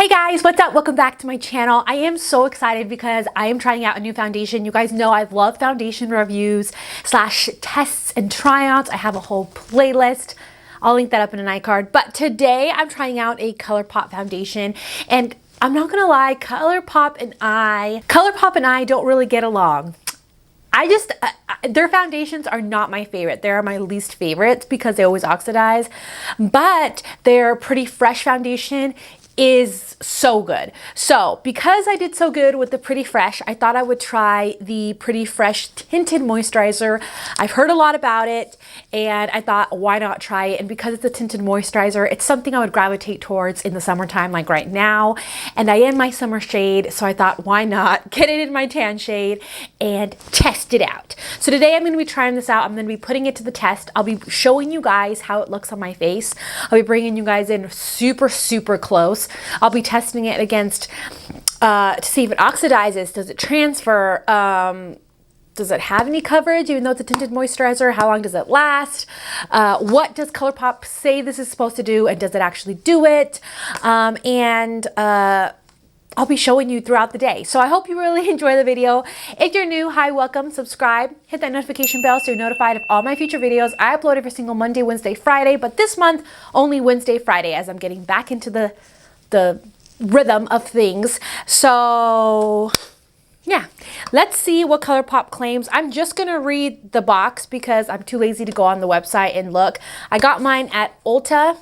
Hey guys, what's up? Welcome back to my channel. I am so excited because I am trying out a new foundation. You guys know I love foundation reviews slash tests and try-outs. I have a whole playlist. I'll link that up in an iCard. But today I'm trying out a Colourpop foundation, and I'm not gonna lie, Colourpop and I don't really get along. Their foundations are not my favorite. They are my least favorites because they always oxidize, but their Pretty Fresh foundation is so good. So because I did so good with the Pretty Fresh, I thought I would try the Pretty Fresh Tinted Moisturizer. I've heard a lot about it and I thought, why not try it? And because it's a tinted moisturizer, it's something I would gravitate towards in the summertime, like right now. And I am my summer shade, so I thought, why not get it in my tan shade and test it out. So today I'm going to be trying this out. I'm going to be putting it to the test. I'll be showing you guys how it looks on my face. I'll be bringing you guys in super close. I'll be testing it against to see if it oxidizes. Does it transfer? Does it have any coverage even though it's a tinted moisturizer? How long does it last? What does Colourpop say this is supposed to do, and does it actually do it? I'll be showing you throughout the day. So I hope you really enjoy the video. If you're new, hi, welcome, subscribe, hit that notification bell so you're notified of all my future videos. I upload every single Monday, Wednesday, Friday, but this month only Wednesday, Friday, as I'm getting back into the rhythm of things. So yeah, let's see what Colourpop claims. I'm just gonna read the box because I'm too lazy to go on the website and look. I got mine at Ulta.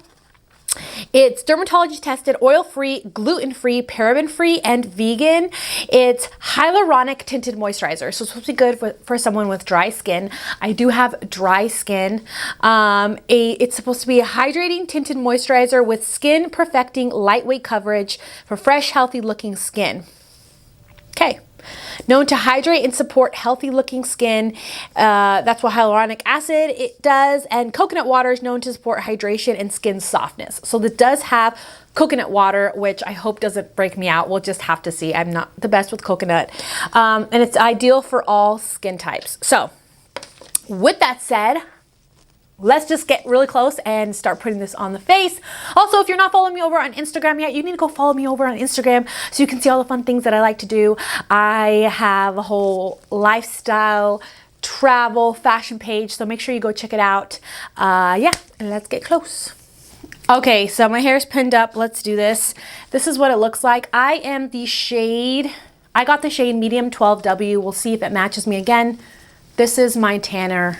It's dermatologist tested, oil-free, gluten-free, paraben-free, and vegan. It's hyaluronic tinted moisturizer, so it's supposed to be good for someone with dry skin. I do have dry skin. It's supposed to be a hydrating tinted moisturizer with skin perfecting lightweight coverage for fresh, healthy looking skin. Okay. Known to hydrate and support healthy looking skin. That's what hyaluronic acid it does, and coconut water is known to support hydration and skin softness. So it does have coconut water, which I hope doesn't break me out. We'll just have to see. I'm not the best with coconut, and it's ideal for all skin types. So with that said, let's just get really close and start putting this on the face. Also, if you're not following me over on Instagram yet, you need to go follow me over on Instagram so you can see all the fun things that I like to do. I have a whole lifestyle, travel, fashion page, so make sure you go check it out. Yeah, and let's get close. Okay, so my hair is pinned up. Let's do this. This is what it looks like. I got the shade medium 12W. We'll see if it matches me again. This is my tanner.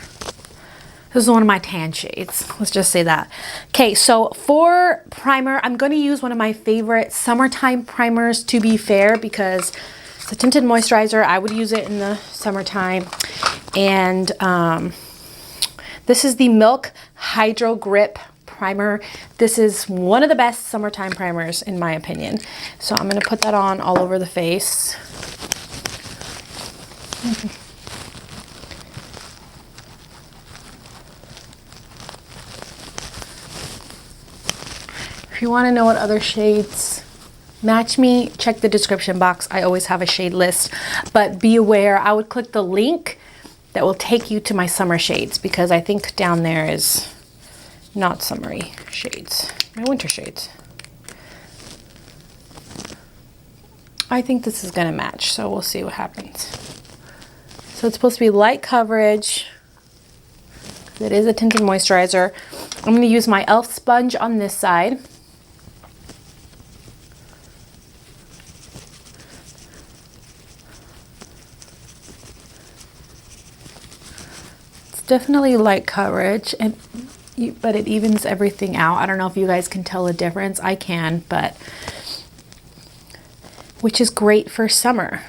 This is one of my tan shades. Let's just say that. Okay, so for primer, I'm going to use one of my favorite summertime primers, To Be Fair, because it's a tinted moisturizer. I would use it in the summertime. And this is the Milk Hydro Grip Primer. This is one of the best summertime primers, in my opinion. So I'm going to put that on all over the face. If you want to know what other shades match me, check the description box. I always have a shade list, but be aware, I would click the link that will take you to my summer shades, because I think down there is not summery shades, my winter shades. I think this is going to match, so we'll see what happens. So it's supposed to be light coverage. It is a tinted moisturizer. I'm going to use my e.l.f. sponge on this side. Definitely light coverage, but it evens everything out. I don't know if you guys can tell the difference. I can, but which is great for summer.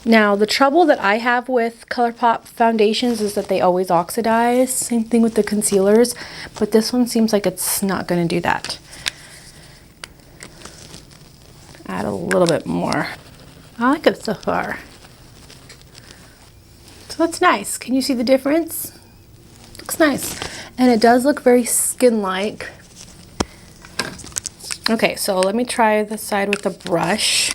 Now, the trouble that I have with Colourpop foundations is that they always oxidize. Same thing with the concealers, but this one seems like it's not going to do that. Add a little bit more. I like it so far. So that's nice. Can you see the difference? Looks nice. And it does look very skin-like. Okay, so let me try this side with the brush.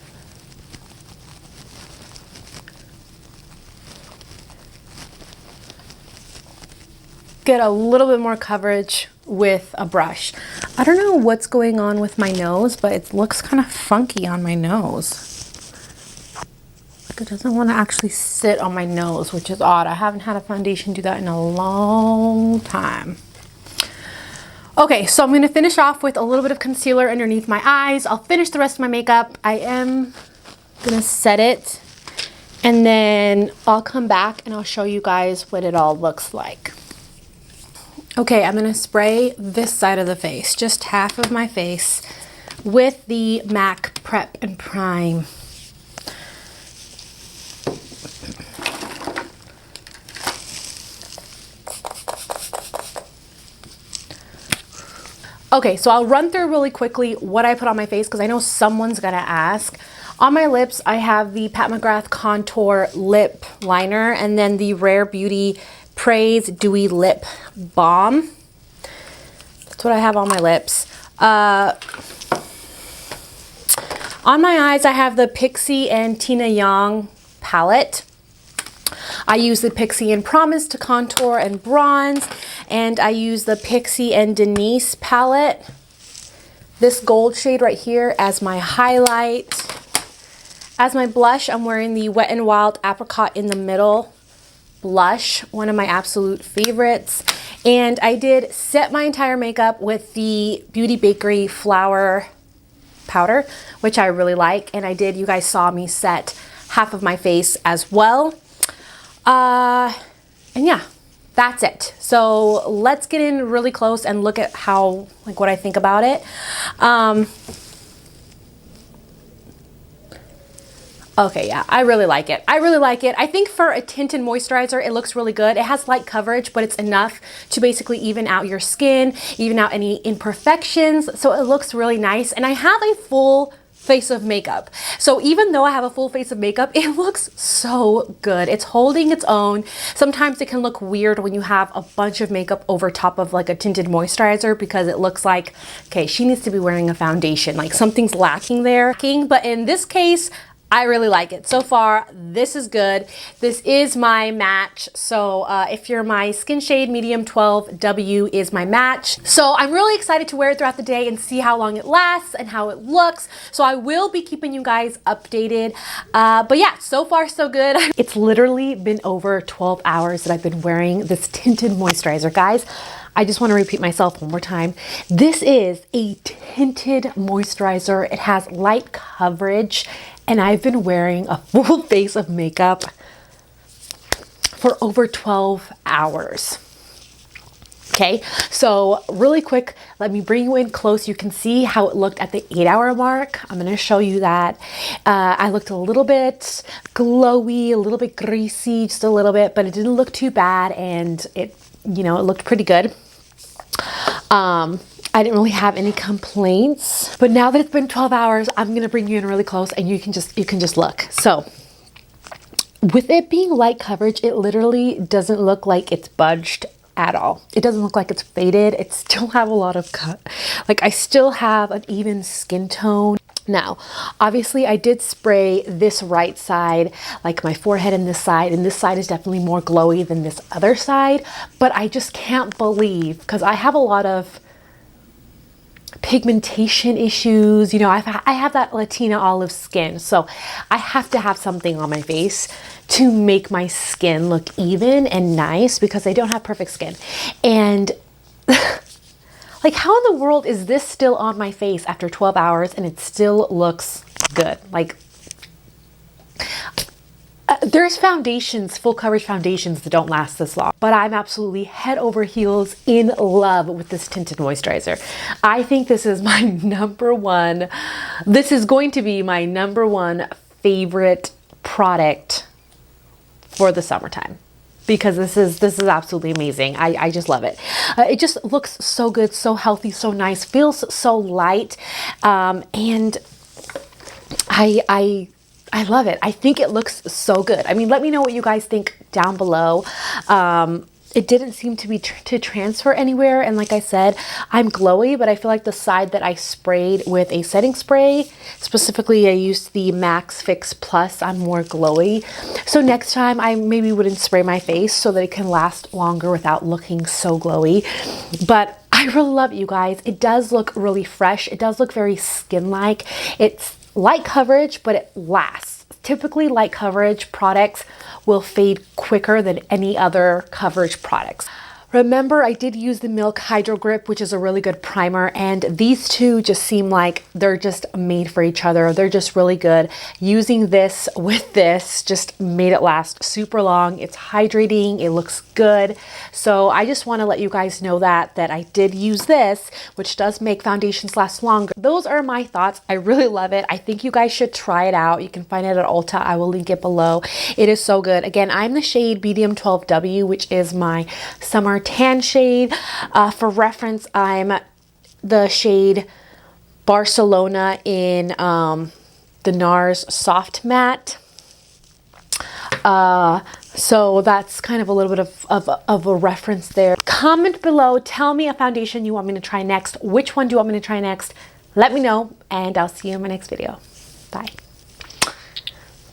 get a little bit more coverage with a brush. I don't know what's going on with my nose, but it looks kind of funky on my nose. Like it doesn't want to actually sit on my nose, which is odd. I haven't had a foundation do that in a long time. Okay, so I'm going to finish off with a little bit of concealer underneath my eyes. I'll finish the rest of my makeup. I am going to set it, and then I'll come back and I'll show you guys what it all looks like. Okay, I'm gonna spray this side of the face, just half of my face, with the MAC Prep and Prime. Okay, so I'll run through really quickly what I put on my face because I know someone's gonna ask. On my lips, I have the Pat McGrath Contour Lip Liner and then the Rare Beauty Praise Dewy Lip Balm. That's what I have on my lips. On my eyes, I have the Pixie and Tina Yang palette. I use the Pixie and Promise to contour and bronze, and I use the Pixie and Denise palette. This gold shade right here as my highlight. As my blush, I'm wearing the Wet n Wild Apricot in the Middle blush, one of my absolute favorites. And I did set my entire makeup with the Beauty Bakery Flour Powder, which I really like. And I did, you guys saw me set half of my face as well. And yeah, that's it. So let's get in really close and look at how, like what I think about it. Okay, yeah, I really like it. I really like it. I think for a tinted moisturizer, it looks really good. It has light coverage, but it's enough to basically even out your skin, even out any imperfections. So it looks really nice. And I have a full face of makeup. So even though I have a full face of makeup, it looks so good. It's holding its own. Sometimes it can look weird when you have a bunch of makeup over top of like a tinted moisturizer because it looks like, okay, she needs to be wearing a foundation. Like something's lacking there. But in this case, I really like it. So far, this is good. This is my match. So if you're my skin shade, medium 12W is my match. So I'm really excited to wear it throughout the day and see how long it lasts and how it looks. So I will be keeping you guys updated. But yeah, so far so good. It's literally been over 12 hours that I've been wearing this tinted moisturizer, guys. I just want to repeat myself one more time. This is a tinted moisturizer. It has light coverage, and I've been wearing a full face of makeup for over 12 hours. Okay, so really quick, let me bring you in close. You can see how it looked at the 8-hour mark. I'm gonna show you that. I looked a little bit glowy, a little bit greasy, just a little bit, but it didn't look too bad, and it, you know, it looked pretty good. I didn't really have any complaints, but now that it's been 12 hours, I'm gonna bring you in really close and you can just look. So with it being light coverage, it literally doesn't look like it's budged at all. It doesn't look like it's faded. It still have a lot of cut. Like I still have an even skin tone. Now, obviously I did spray this right side, like my forehead and this side is definitely more glowy than this other side, but I just can't believe, because I have a lot of pigmentation issues, you know, I have that Latina olive skin, so I have to have something on my face to make my skin look even and nice because I don't have perfect skin. And like, how in the world is this still on my face after 12 hours and it still looks good? Like, there's foundations, full coverage foundations that don't last this long, but I'm absolutely head over heels in love with this tinted moisturizer. I think this is my number one, this is going to be my number one favorite product for the summertime, because this is absolutely amazing. I just love it. It just looks so good, so healthy, so nice, feels so light, and I love it. I think it looks so good. I mean, let me know what you guys think down below. it didn't seem to be to transfer anywhere. And like I said, I'm glowy, but I feel like the side that I sprayed with a setting spray, specifically I used the Max Fix Plus, I'm more glowy. So next time I maybe wouldn't spray my face so that it can last longer without looking so glowy. But I really love it, you guys. It does look really fresh. It does look very skin-like. It's light coverage, but it lasts. Typically, light coverage products will fade quicker than any other coverage products. Remember, I did use the Milk Hydro Grip, which is a really good primer, and these two just seem like they're just made for each other. They're just really good. Using this with this just made it last super long. It's hydrating, it looks good. So I just want to let you guys know that I did use this, which does make foundations last longer. Those are my thoughts. I really love it. I think you guys should try it out. You can find it at Ulta. I will link it below. It is so good. Again, I'm the shade Medium 12W, which is my summer tan shade. For reference, I'm the shade Barcelona in the NARS Soft Matte. So that's kind of a little bit of a reference there. Comment below, tell me a foundation you want me to try next. Which one do you want me to try next? Let me know, and I'll see you in my next video. Bye.